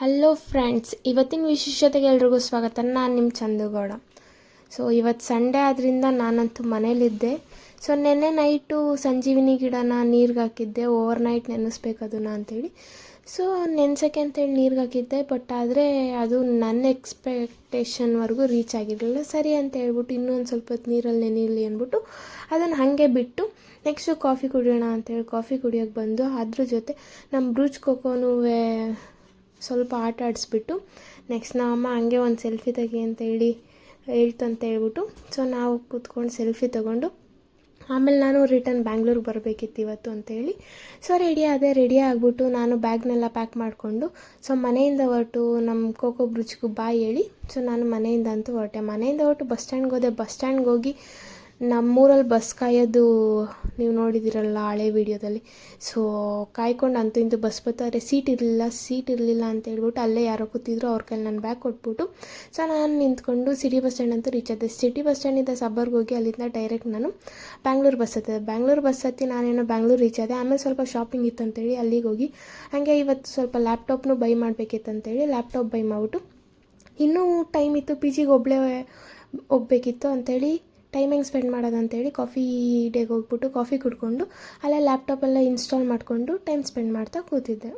Hello friends, ಇವತ್ತಿನ ವಿಶೇಷತೆಗೆ ಎಲ್ರಿಗೂ ಸ್ವಾಗತ. ನಾನು ನಿಮ್ಮ ಚಂದುಗೌಡ. ಸೊ ಇವತ್ತು ಸಂಡೇ ಆದ್ದರಿಂದ ನಾನಂತೂ ಮನೇಲಿದ್ದೆ. ಸೊ ನೆನ್ನೆ ನೈಟು ಸಂಜೀವಿನಿ ಗಿಡನ ನೀರಿಗೆ ಹಾಕಿದ್ದೆ. ಓವರ್ ನೈಟ್ ನೆನೆಸ್ಬೇಕು ಅದನ್ನು ಅಂಥೇಳಿ. ಸೊ ನೆನೆಸೋಕ್ಕೆ ಅಂತೇಳಿ ನೀರಿಗೆ ಹಾಕಿದ್ದೆ. ಬಟ್ ಆದರೆ ಅದು ನನ್ನ ಎಕ್ಸ್ಪೆಕ್ಟೇಷನ್ವರೆಗೂ ರೀಚ್ ಆಗಿರಲಿಲ್ಲ. ಸರಿ ಅಂತ ಹೇಳ್ಬಿಟ್ಟು ಇನ್ನೊಂದು ಸ್ವಲ್ಪ ಹೊತ್ತು ನೀರಲ್ಲಿ ನೆನೆಯಲಿ ಅಂದ್ಬಿಟ್ಟು ಅದನ್ನು ಹಾಗೆ ಬಿಟ್ಟು ನೆಕ್ಸ್ಟು ಕಾಫಿ ಕುಡಿಯೋಣ ಅಂತೇಳಿ ಕಾಫಿ ಕುಡಿಯೋಕ್ಕೆ ಬಂದು ಅದ್ರ ಜೊತೆ ನಮ್ಮ ಬ್ರೂಚ್ ಕೋಕೋನೂ ಸ್ವಲ್ಪ ಆಟ ಆಡಿಸ್ಬಿಟ್ಟು ನೆಕ್ಸ್ಟ್ ನಮ್ಮಮ್ಮ ಹಂಗೆ ಒಂದು ಸೆಲ್ಫಿ ತೆಗಿ ಅಂತೇಳಿ ಹೇಳ್ತಂತ ಹೇಳ್ಬಿಟ್ಟು ಸೊ ನಾವು ಕೂತ್ಕೊಂಡು ಸೆಲ್ಫಿ ತೊಗೊಂಡು ಆಮೇಲೆ ನಾನು ರಿಟರ್ನ್ ಬ್ಯಾಂಗ್ಳೂರಿಗೆ ಬರಬೇಕಿತ್ತು ಇವತ್ತು ಅಂತೇಳಿ ಸೊ ರೆಡಿ ಆಗಿಬಿಟ್ಟು ನಾನು ಬ್ಯಾಗ್ನೆಲ್ಲ ಪ್ಯಾಕ್ ಮಾಡಿಕೊಂಡು ಸೊ ಮನೆಯಿಂದ ಹೊರಟು ನಮ್ಮ ಕೋಕೋ ಬ್ರಿಡ್ಜ್ಗೂ ಬಾಯ್ ಹೇಳಿ ಸೊ ನಾನು ಮನೆಯಿಂದ ಅಂತೂ ಹೊರಟೆ. ಮನೆಯಿಂದ ಹೊರಟು ಬಸ್ ಸ್ಟ್ಯಾಂಡ್ಗೆ ಹೋದೆ. ಬಸ್ ಸ್ಟ್ಯಾಂಡ್ಗೆ ಹೋಗಿ ನಮ್ಮೂರಲ್ಲಿ ಬಸ್ ಕಾಯೋದು ನೀವು ನೋಡಿದ್ದೀರಲ್ಲ ಹಳೆ ವೀಡಿಯೋದಲ್ಲಿ. ಸೊ ಕಾಯ್ಕೊಂಡು ಅಂತೂ ಇಂತೂ ಬಸ್ ಬರ್ತಾರೆ. ಸೀಟ್ ಇರಲಿಲ್ಲ ಅಂತ ಹೇಳ್ಬಿಟ್ಟು ಅಲ್ಲೇ ಯಾರೋ ಕೂತಿದ್ರು, ಅವ್ರ ಕೈಲಿ ನಾನು ಬ್ಯಾಗ್ ಕೊಟ್ಬಿಟ್ಟು ಸೊ ನಾನು ನಿಂತ್ಕೊಂಡು ಸಿಟಿ ಬಸ್ ಸ್ಟ್ಯಾಂಡ್ ಅಂತೂ ರೀಚ್ ಆದೆ. ಸಿಟಿ ಬಸ್ ಸ್ಟ್ಯಾಂಡಿಂದ ಸಬ್ಬರ್ಗೆ ಹೋಗಿ ಅಲ್ಲಿಂದ ಡೈರೆಕ್ಟ್ ನಾನು ಬ್ಯಾಂಗ್ಳೂರು ಬಸ್ ಹತ್ತಿ ನಾನೇನೋ ಬ್ಯಾಂಗ್ಳೂರು ರೀಚ್ ಆದೆ. ಆಮೇಲೆ ಸ್ವಲ್ಪ ಶಾಪಿಂಗ್ ಇತ್ತು ಅಂತೇಳಿ ಅಲ್ಲಿಗೆ ಹೋಗಿ ಹಾಗೆ ಇವತ್ತು ಸ್ವಲ್ಪ ಲ್ಯಾಪ್ಟಾಪ್ನು ಬೈ ಮಾಡಬೇಕಿತ್ತು ಅಂತೇಳಿ ಲ್ಯಾಪ್ಟಾಪ್ ಬೈ ಮಾಡಿಬಿಟ್ಟು ಇನ್ನೂ ಟೈಮ್ ಇತ್ತು, ಪಿ ಜಿಗೆ ಒಬ್ಬಳೇ ಹೋಗಬೇಕಿತ್ತು ಅಂಥೇಳಿ ಟೈಮ್ ಹೆಂಗೆ ಸ್ಪೆಂಡ್ ಮಾಡೋದಂತೇಳಿ ಕಾಫಿ ಡೇಗೆ ಹೋಗ್ಬಿಟ್ಟು ಕಾಫಿ ಕುಡ್ಕೊಂಡು ಅಲ್ಲೇ ಲ್ಯಾಪ್ಟಾಪೆಲ್ಲ ಇನ್ಸ್ಟಾಲ್ ಮಾಡಿಕೊಂಡು ಟೈಮ್ ಸ್ಪೆಂಡ್ ಮಾಡ್ತಾ ಕೂತಿದ್ದೆ.